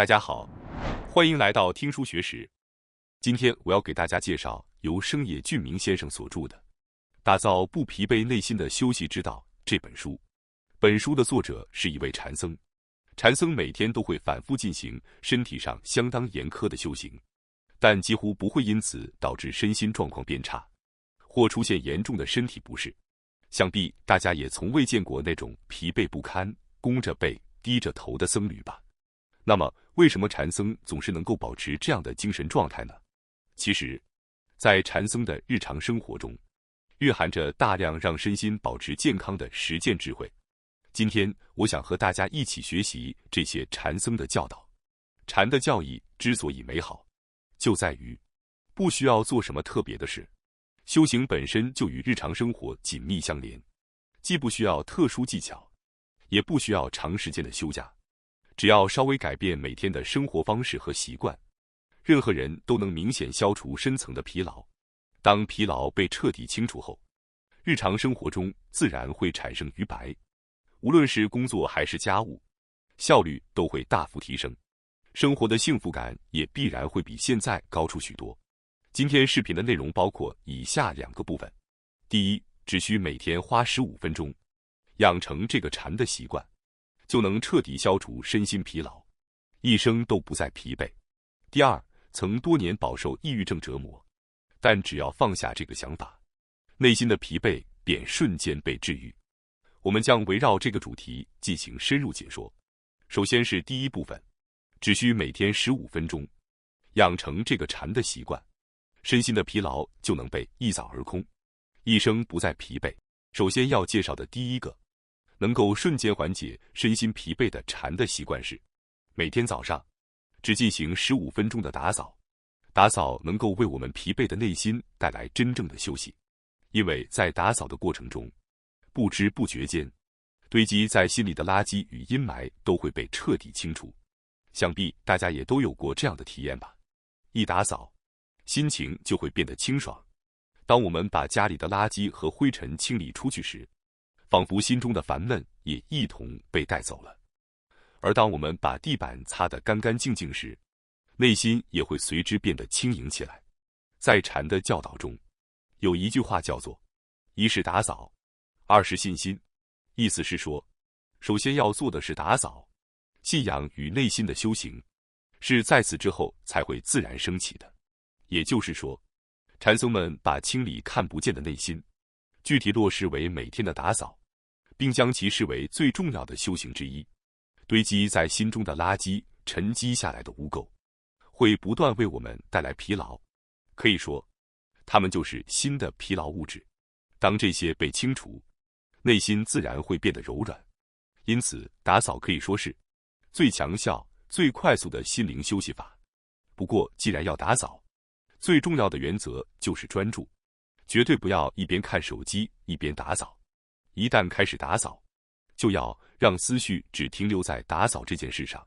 大家好，欢迎来到听书学识。今天我要给大家介绍由生野俊明先生所著的《打造不疲惫内心的休息之道》这本书。本书的作者是一位禅僧，禅僧每天都会反复进行身体上相当严苛的修行，但几乎不会因此导致身心状况变差，或出现严重的身体不适。想必大家也从未见过那种疲惫不堪、弓着背、低着头的僧侣吧？那么，为什么禅僧总是能够保持这样的精神状态呢？其实，在禅僧的日常生活中，蕴含着大量让身心保持健康的实践智慧。今天，我想和大家一起学习这些禅僧的教导。禅的教义之所以美好，就在于不需要做什么特别的事，修行本身就与日常生活紧密相连，既不需要特殊技巧，也不需要长时间的休假。只要稍微改变每天的生活方式和习惯，任何人都能明显消除深层的疲劳。当疲劳被彻底清除后，日常生活中自然会产生余白，无论是工作还是家务，效率都会大幅提升，生活的幸福感也必然会比现在高出许多。今天视频的内容包括以下2个部分。第一，只需每天花15分钟，养成这个禅的习惯，就能彻底消除身心疲劳，一生都不再疲惫。第二，曾多年饱受抑郁症折磨，但只要放下这个想法，内心的疲惫便瞬间被治愈。我们将围绕这个主题进行深入解说。首先是第一部分，只需每天15分钟，养成这个禅的习惯，身心的疲劳就能被一扫而空，一生不再疲惫。首先要介绍的第一个能够瞬间缓解身心疲惫的禅的习惯是，每天早上只进行15分钟的打扫。打扫能够为我们疲惫的内心带来真正的休息，因为在打扫的过程中，不知不觉间，堆积在心里的垃圾与阴霾都会被彻底清除。想必大家也都有过这样的体验吧？一打扫，心情就会变得清爽。当我们把家里的垃圾和灰尘清理出去时，仿佛心中的烦闷也一同被带走了。而当我们把地板擦得干干净净时，内心也会随之变得轻盈起来。在禅的教导中，有一句话叫做一是打扫，二是信心。意思是说，首先要做的是打扫，信仰与内心的修行是在此之后才会自然升起的。也就是说，禅僧们把清理看不见的内心具体落实为每天的打扫，并将其视为最重要的修行之一。堆积在心中的垃圾，沉积下来的污垢，会不断为我们带来疲劳，可以说，它们就是心的疲劳物质。当这些被清除，内心自然会变得柔软。因此，打扫可以说是最强效、最快速的心灵休息法。不过，既然要打扫，最重要的原则就是专注，绝对不要一边看手机一边打扫。一旦开始打扫，就要让思绪只停留在打扫这件事上。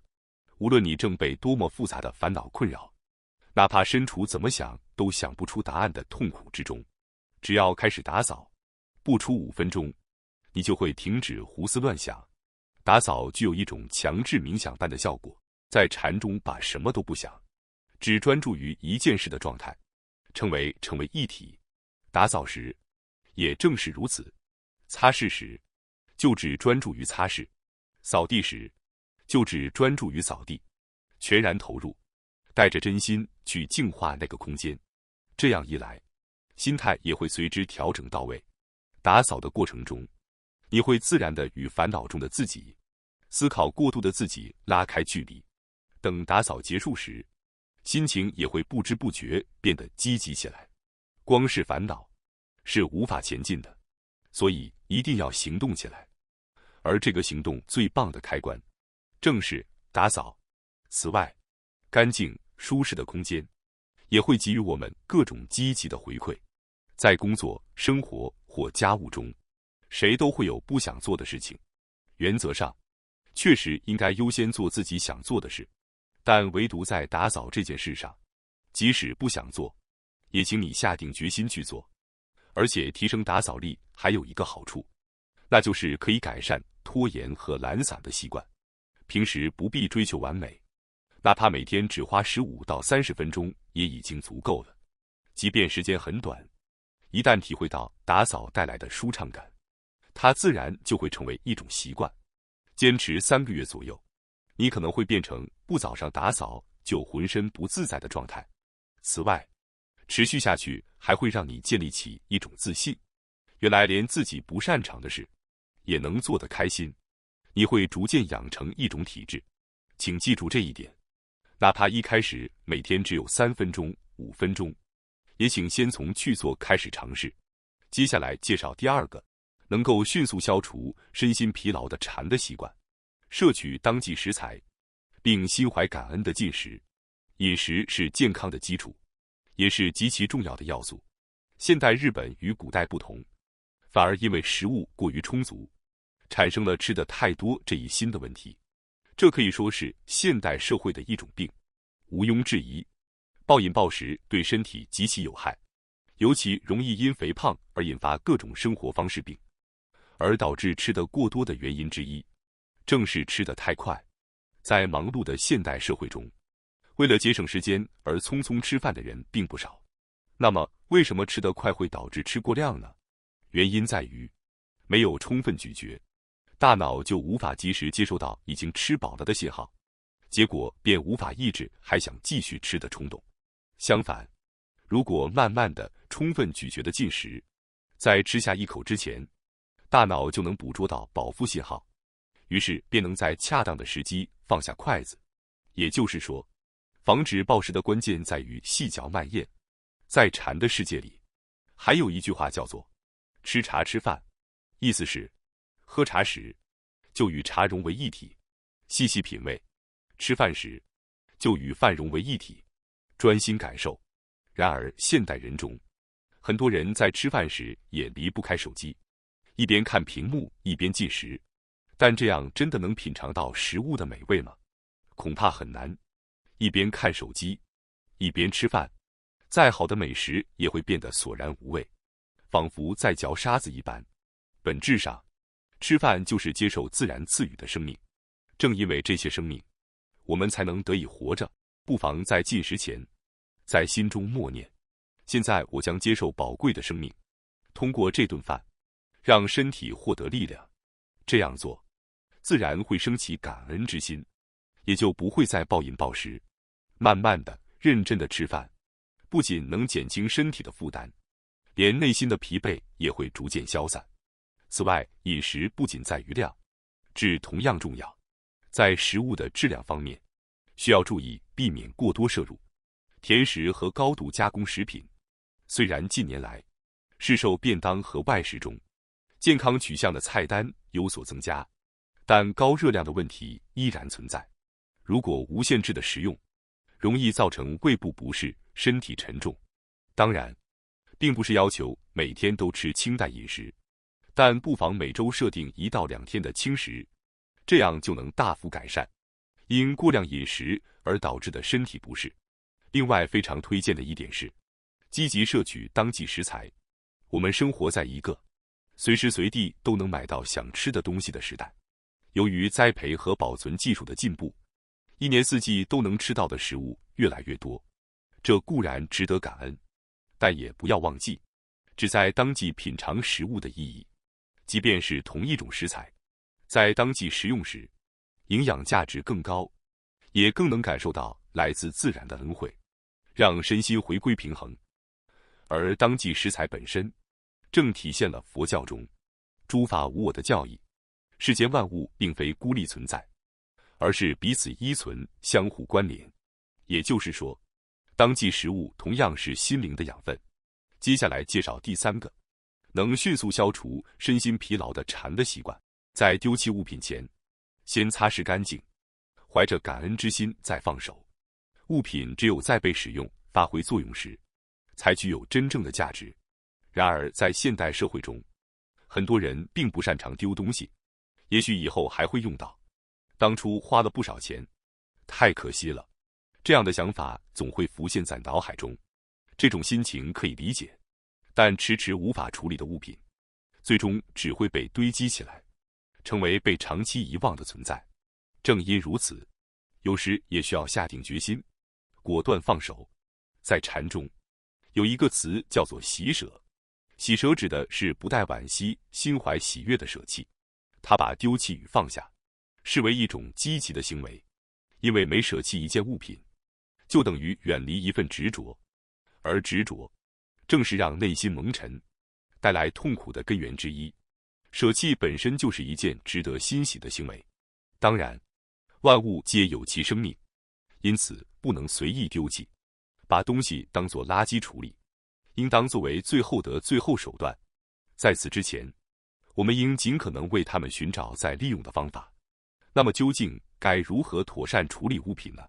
无论你正被多么复杂的烦恼困扰，哪怕身处怎么想都想不出答案的痛苦之中，只要开始打扫，不出5分钟，你就会停止胡思乱想。打扫具有一种强制冥想般的效果，在禅中把什么都不想，只专注于一件事的状态，成为一体。打扫时也正是如此，擦拭时就只专注于擦拭，扫地时就只专注于扫地，全然投入，带着真心去净化那个空间。这样一来，心态也会随之调整到位。打扫的过程中，你会自然地与烦恼中的自己、思考过度的自己拉开距离。等打扫结束时，心情也会不知不觉变得积极起来。光是烦恼是无法前进的，所以一定要行动起来。而这个行动最棒的开关，正是打扫。此外，干净舒适的空间也会给予我们各种积极的回馈。在工作、生活或家务中，谁都会有不想做的事情。原则上，确实应该优先做自己想做的事，但唯独在打扫这件事上，即使不想做，也请你下定决心去做。而且提升打扫力还有一个好处，那就是可以改善拖延和懒散的习惯。平时不必追求完美，哪怕每天只花15到30分钟也已经足够了。即便时间很短，一旦体会到打扫带来的舒畅感，它自然就会成为一种习惯。坚持3个月左右，你可能会变成不早上打扫就浑身不自在的状态。此外，持续下去还会让你建立起一种自信，原来连自己不擅长的事也能做得开心。你会逐渐养成一种体质，请记住这一点。哪怕一开始每天只有3分钟、5分钟，也请先从去做开始尝试。接下来介绍第2个能够迅速消除身心疲劳的禅的习惯：摄取当季食材，并心怀感恩的进食。饮食是健康的基础，也是极其重要的要素。现代日本与古代不同，反而因为食物过于充足，产生了吃的太多这一新的问题。这可以说是现代社会的一种病。毋庸置疑，暴饮暴食对身体极其有害，尤其容易因肥胖而引发各种生活方式病。而导致吃得过多的原因之一，正是吃得太快。在忙碌的现代社会中，为了节省时间而匆匆吃饭的人并不少。那么，为什么吃得快会导致吃过量呢？原因在于没有充分咀嚼，大脑就无法及时接收到已经吃饱了的信号，结果便无法抑制还想继续吃的冲动。相反，如果慢慢的、充分咀嚼的进食，在吃下一口之前，大脑就能捕捉到饱腹信号，于是便能在恰当的时机放下筷子。也就是说，防止暴食的关键在于细嚼慢咽。在禅的世界里，还有一句话叫做“吃茶吃饭”，意思是喝茶时就与茶融为一体，细细品味；吃饭时就与饭融为一体，专心感受。然而现代人中，很多人在吃饭时也离不开手机，一边看屏幕一边进食，但这样真的能品尝到食物的美味吗？恐怕很难。一边看手机，一边吃饭，再好的美食也会变得索然无味，仿佛在嚼沙子一般。本质上，吃饭就是接受自然赐予的生命。正因为这些生命，我们才能得以活着。不妨在进食前，在心中默念：现在我将接受宝贵的生命，通过这顿饭，让身体获得力量。这样做，自然会升起感恩之心，也就不会再暴饮暴食。慢慢的、认真的吃饭，不仅能减轻身体的负担，连内心的疲惫也会逐渐消散。此外，饮食不仅在于量，质同样重要。在食物的质量方面，需要注意避免过多摄入甜食和高度加工食品。虽然近年来市售便当和外食中健康取向的菜单有所增加，但高热量的问题依然存在。如果无限制的食用，容易造成胃部不适、身体沉重。当然，并不是要求每天都吃清淡饮食，但不妨每周设定1到2天的轻食，这样就能大幅改善因过量饮食而导致的身体不适。另外，非常推荐的一点是，积极摄取当季食材。我们生活在一个随时随地都能买到想吃的东西的时代，由于栽培和保存技术的进步，一年四季都能吃到的食物越来越多。这固然值得感恩，但也不要忘记只在当季品尝食物的意义。即便是同一种食材，在当季食用时，营养价值更高，也更能感受到来自自然的恩惠，让身心回归平衡。而当季食材本身，正体现了佛教中诸法无我的教义。世间万物并非孤立存在，而是彼此依存，相互关联。也就是说，当季食物同样是心灵的养分。接下来介绍第3个能迅速消除身心疲劳的禅的习惯。在丢弃物品前，先擦拭干净，怀着感恩之心再放手。物品只有在被使用、发挥作用时，才具有真正的价值。然而，在现代社会中，很多人并不擅长丢东西，也许以后还会用到，当初花了不少钱，太可惜了。这样的想法总会浮现在脑海中。这种心情可以理解，但迟迟无法处理的物品，最终只会被堆积起来，成为被长期遗忘的存在。正因如此，有时也需要下定决心，果断放手。在禅中，有一个词叫做喜舍，喜舍指的是不带惋惜、心怀喜悦的舍弃。他把丢弃与放下视为一种积极的行为，因为每舍弃一件物品，就等于远离一份执着，而执着正是让内心蒙尘、带来痛苦的根源之一。舍弃本身就是一件值得欣喜的行为。当然，万物皆有其生命，因此不能随意丢弃，把东西当作垃圾处理，应当作为最后的最后手段。在此之前，我们应尽可能为它们寻找再利用的方法。那么究竟该如何妥善处理物品呢？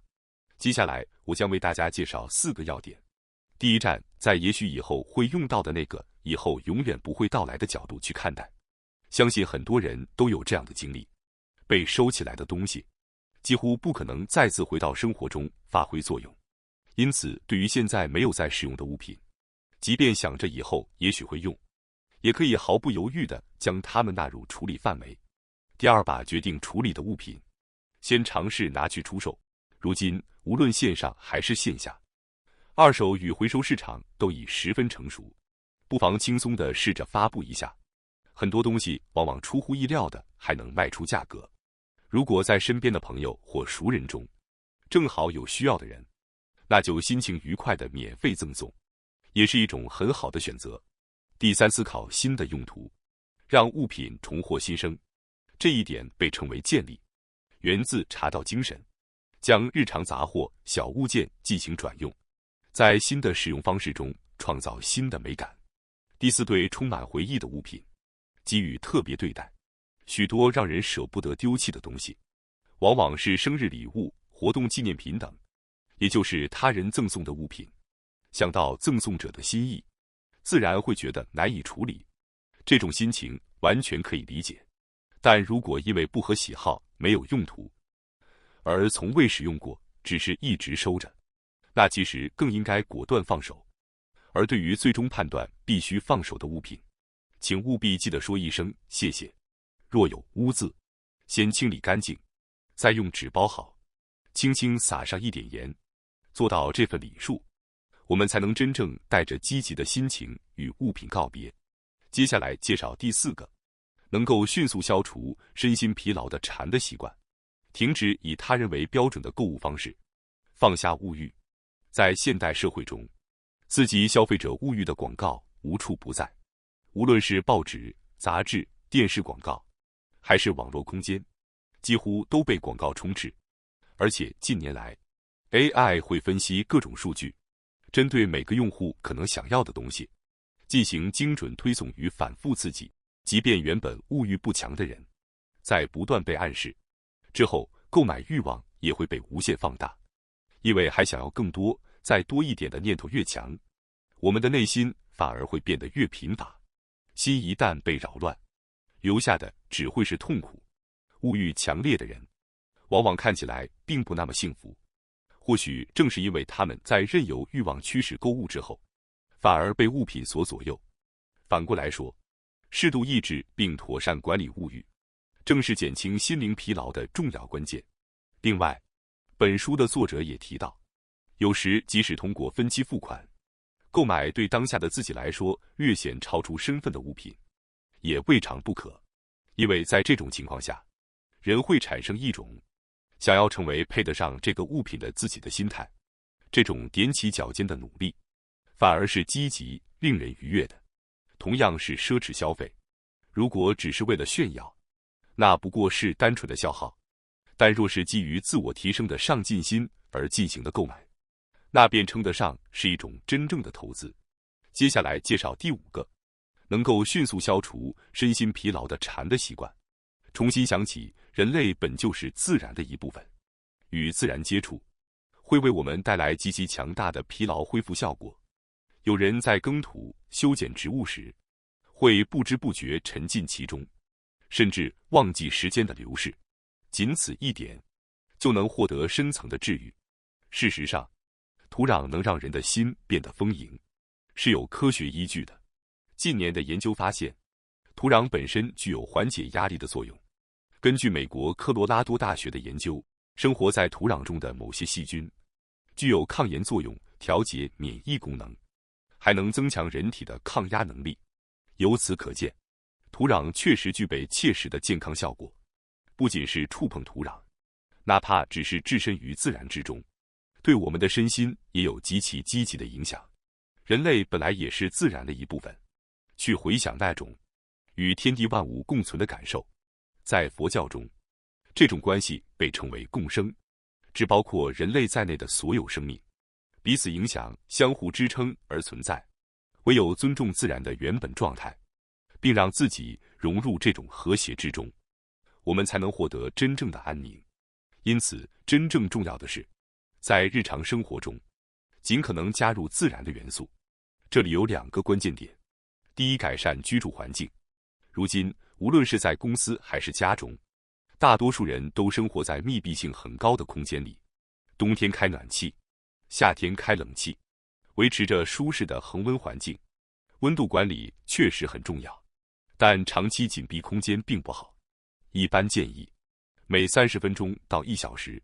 接下来我将为大家介绍4个要点。第一站，在也许以后会用到的那个以后永远不会到来的角度去看待。相信很多人都有这样的经历，被收起来的东西几乎不可能再次回到生活中发挥作用。因此，对于现在没有在使用的物品，即便想着以后也许会用，也可以毫不犹豫地将它们纳入处理范围。第二，把决定处理的物品先尝试拿去出售。如今，无论线上还是线下，二手与回收市场都已十分成熟，不妨轻松地试着发布一下。很多东西往往出乎意料的还能卖出价格。如果在身边的朋友或熟人中正好有需要的人，那就心情愉快的免费赠送，也是一种很好的选择。第三，思考新的用途，让物品重获新生。这一点被称为建立，源自茶道精神，将日常杂货、小物件进行转用，在新的使用方式中创造新的美感。第四，对充满回忆的物品给予特别对待。许多让人舍不得丢弃的东西，往往是生日礼物、活动纪念品等，也就是他人赠送的物品。想到赠送者的心意，自然会觉得难以处理，这种心情完全可以理解。但如果因为不合喜好、没有用途，而从未使用过，只是一直收着，那其实更应该果断放手。而对于最终判断必须放手的物品，请务必记得说一声谢谢。若有污渍，先清理干净，再用纸包好，轻轻撒上一点盐，做到这份礼数，我们才能真正带着积极的心情与物品告别。接下来介绍第4个，能够迅速消除身心疲劳的禅的习惯。停止以他人为标准的购物方式，放下物欲。在现代社会中，刺激消费者物欲的广告无处不在，无论是报纸、杂志、电视广告，还是网络空间，几乎都被广告充斥。而且近年来 ，AI 会分析各种数据，针对每个用户可能想要的东西，进行精准推送与反复刺激。即便原本物欲不强的人，在不断被暗示之后，购买欲望也会被无限放大，因为还想要更多、再多一点的念头越强，我们的内心反而会变得越贫乏。心一旦被扰乱，留下的只会是痛苦。物欲强烈的人，往往看起来并不那么幸福。或许正是因为他们在任由欲望驱使购物之后，反而被物品所左右。反过来说，适度抑制并妥善管理物欲，正是减轻心灵疲劳的重要关键。另外，本书的作者也提到，有时即使通过分期付款购买对当下的自己来说略显超出身份的物品，也未尝不可。因为在这种情况下，人会产生一种想要成为配得上这个物品的自己的心态。这种踮起脚尖的努力，反而是积极、令人愉悦的。同样是奢侈消费，如果只是为了炫耀，那不过是单纯的消耗；但若是基于自我提升的上进心而进行的购买，那便称得上是一种真正的投资。接下来介绍第5个，能够迅速消除身心疲劳的禅的习惯。重新想起，人类本就是自然的一部分，与自然接触会为我们带来极其强大的疲劳恢复效果。有人在耕土、修剪植物时，会不知不觉沉浸其中，甚至忘记时间的流逝，仅此一点就能获得深层的治愈。事实上，土壤能让人的心变得丰盈，是有科学依据的。近年的研究发现，土壤本身具有缓解压力的作用。根据美国科罗拉多大学的研究，生活在土壤中的某些细菌，具有抗炎作用，调节免疫功能，还能增强人体的抗压能力。由此可见，土壤确实具备切实的健康效果。不仅是触碰土壤，哪怕只是置身于自然之中，对我们的身心也有极其积极的影响。人类本来也是自然的一部分，去回想那种与天地万物共存的感受，在佛教中，这种关系被称为共生，只包括人类在内的所有生命，彼此影响，相互支撑而存在。唯有尊重自然的原本状态，并让自己融入这种和谐之中，我们才能获得真正的安宁。因此，真正重要的是，在日常生活中，尽可能加入自然的元素。这里有2个关键点：第一，改善居住环境。如今，无论是在公司还是家中，大多数人都生活在密闭性很高的空间里，冬天开暖气，夏天开冷气，维持着舒适的恒温环境。温度管理确实很重要，但长期紧闭空间并不好。一般建议每30分钟到1小时，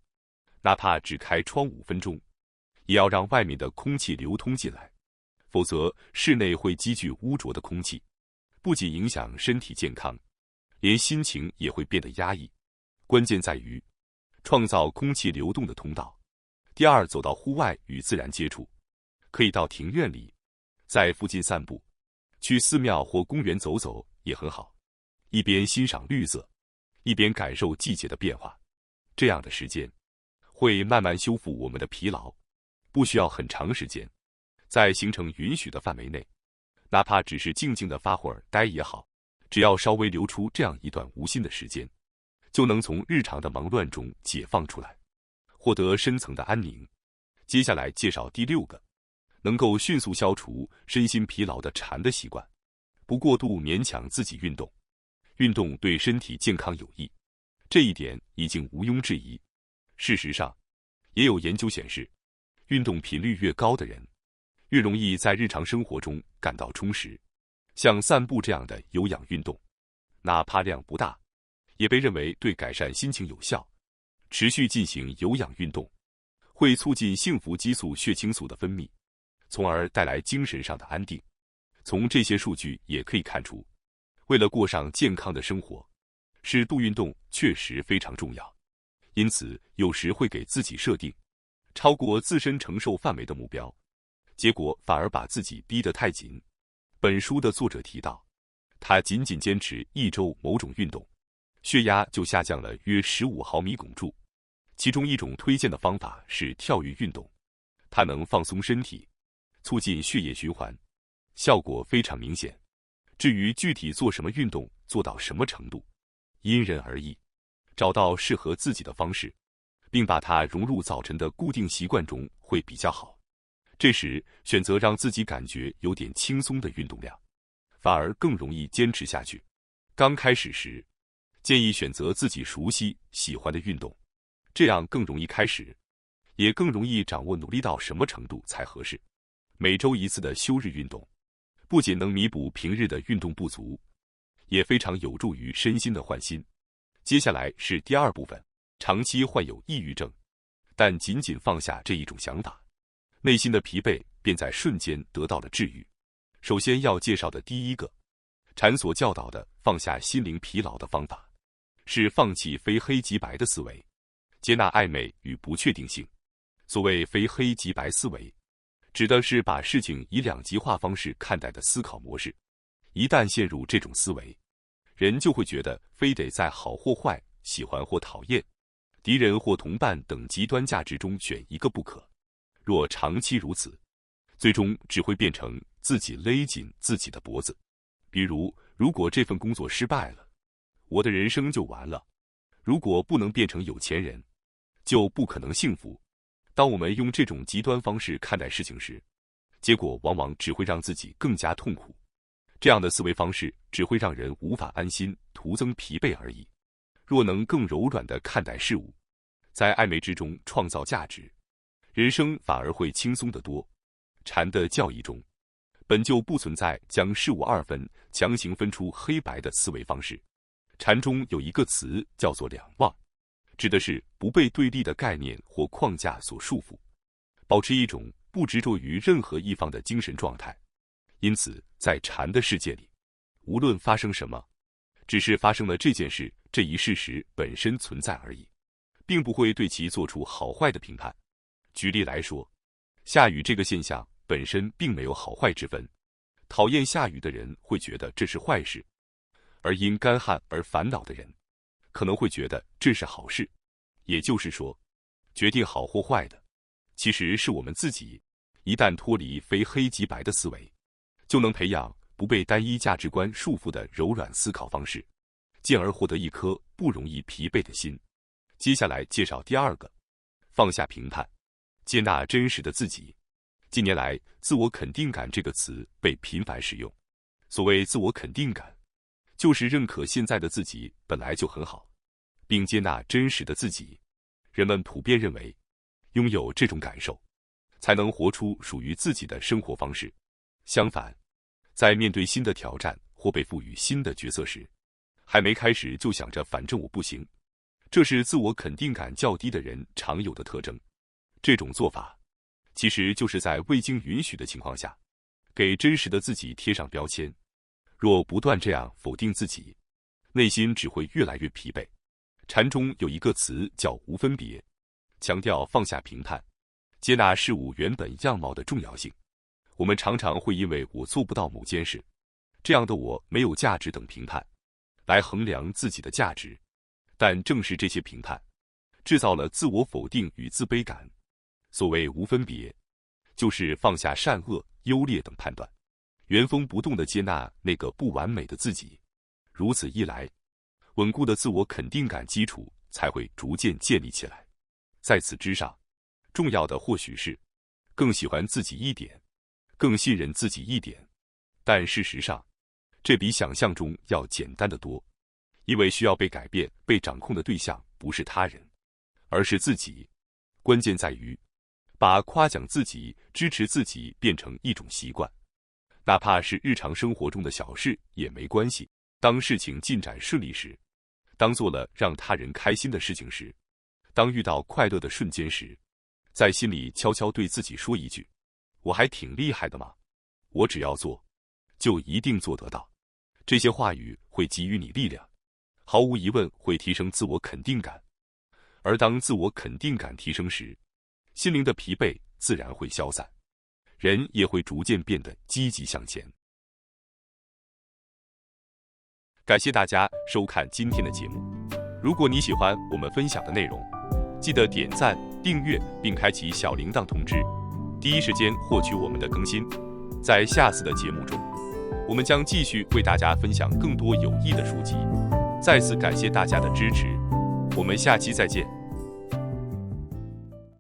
哪怕只开窗5分钟，也要让外面的空气流通进来，否则室内会积聚污浊的空气，不仅影响身体健康，连心情也会变得压抑。关键在于创造空气流动的通道。第二，走到户外与自然接触，可以到庭院里，在附近散步，去寺庙或公园走走也很好，一边欣赏绿色，一边感受季节的变化。这样的时间会慢慢修复我们的疲劳，不需要很长时间，在行程允许的范围内，哪怕只是静静的发会儿呆也好，只要稍微留出这样一段无心的时间，就能从日常的忙乱中解放出来，获得深层的安宁。接下来介绍第6个，能够迅速消除身心疲劳的禅的习惯。不过度勉强自己运动，运动对身体健康有益，这一点已经毋庸置疑。事实上，也有研究显示，运动频率越高的人，越容易在日常生活中感到充实。像散步这样的有氧运动，哪怕量不大，也被认为对改善心情有效。持续进行有氧运动，会促进幸福激素血清素的分泌，从而带来精神上的安定。从这些数据也可以看出，为了过上健康的生活，适度运动确实非常重要。因此，有时会给自己设定超过自身承受范围的目标，结果反而把自己逼得太紧。本书的作者提到，他仅仅坚持1周某种运动，血压就下降了约15毫米汞柱。其中一种推荐的方法是跳跃运动，它能放松身体，促进血液循环，效果非常明显。至于具体做什么运动，做到什么程度，因人而异，找到适合自己的方式，并把它融入早晨的固定习惯中会比较好。这时选择让自己感觉有点轻松的运动量，反而更容易坚持下去。刚开始时，建议选择自己熟悉、喜欢的运动，这样更容易开始，也更容易掌握努力到什么程度才合适。每周1次的休日运动，不仅能弥补平日的运动不足，也非常有助于身心的焕新。接下来是第2部分，长期患有抑郁症，但仅仅放下这一种想法，内心的疲惫便在瞬间得到了治愈。首先要介绍的第1个，禅所教导的放下心灵疲劳的方法，是放弃非黑即白的思维，接纳暧昧与不确定性。所谓非黑即白思维，指的是把事情以2极化方式看待的思考模式。一旦陷入这种思维，人就会觉得非得在好或坏、喜欢或讨厌、敌人或同伴等极端价值中选一个不可。若长期如此，最终只会变成自己勒紧自己的脖子。比如，如果这份工作失败了，我的人生就完了；如果不能变成有钱人，就不可能幸福。当我们用这种极端方式看待事情时，结果往往只会让自己更加痛苦。这样的思维方式只会让人无法安心，徒增疲惫而已。若能更柔软地看待事物，在暧昧之中创造价值，人生反而会轻松得多。禅的教义中，本就不存在将事物2分，强行分出黑白的思维方式。禅中有一个词叫做两忘，指的是不被对立的概念或框架所束缚，保持一种不执着于任何一方的精神状态。因此，在禅的世界里，无论发生什么，只是发生了这件事这一事实本身存在而已，并不会对其做出好坏的评判。举例来说，下雨这个现象本身并没有好坏之分，讨厌下雨的人会觉得这是坏事，而因干旱而烦恼的人可能会觉得这是好事。也就是说，决定好或坏的其实是我们自己。一旦脱离非黑即白的思维，就能培养不被单一价值观束缚的柔软思考方式，进而获得一颗不容易疲惫的心。接下来介绍第二个，放下评判，接纳真实的自己。近年来，自我肯定感这个词被频繁使用。所谓自我肯定感，就是认可现在的自己本来就很好，并接纳真实的自己。人们普遍认为，拥有这种感受，才能活出属于自己的生活方式。相反，在面对新的挑战或被赋予新的角色时，还没开始就想着反正我不行，这是自我肯定感较低的人常有的特征。这种做法其实就是在未经允许的情况下，给真实的自己贴上标签。若不断这样否定自己，内心只会越来越疲惫。禅中有一个词叫无分别，强调放下评判，接纳事物原本样貌的重要性。我们常常会因为我做不到某件事，这样的我没有价值等评判，来衡量自己的价值。但正是这些评判，制造了自我否定与自卑感。所谓无分别，就是放下善恶、优劣等判断，原封不动地接纳那个不完美的自己。如此一来，稳固的自我肯定感基础才会逐渐建立起来。在此之上，重要的或许是更喜欢自己一点，更信任自己一点。但事实上，这比想象中要简单得多，因为需要被改变、被掌控的对象不是他人，而是自己。关键在于把夸奖自己、支持自己变成一种习惯，哪怕是日常生活中的小事也没关系。当事情进展顺利时，当做了让他人开心的事情时，当遇到快乐的瞬间时，在心里悄悄对自己说一句：我还挺厉害的嘛，我只要做，就一定做得到。这些话语会给予你力量，毫无疑问会提升自我肯定感。而当自我肯定感提升时，心灵的疲惫自然会消散，人也会逐渐变得积极向前。感谢大家收看今天的节目。如果你喜欢我们分享的内容，记得点赞、订阅并开启小铃铛通知，第一时间获取我们的更新。在下次的节目中，我们将继续为大家分享更多有益的书籍。再次感谢大家的支持，我们下期再见。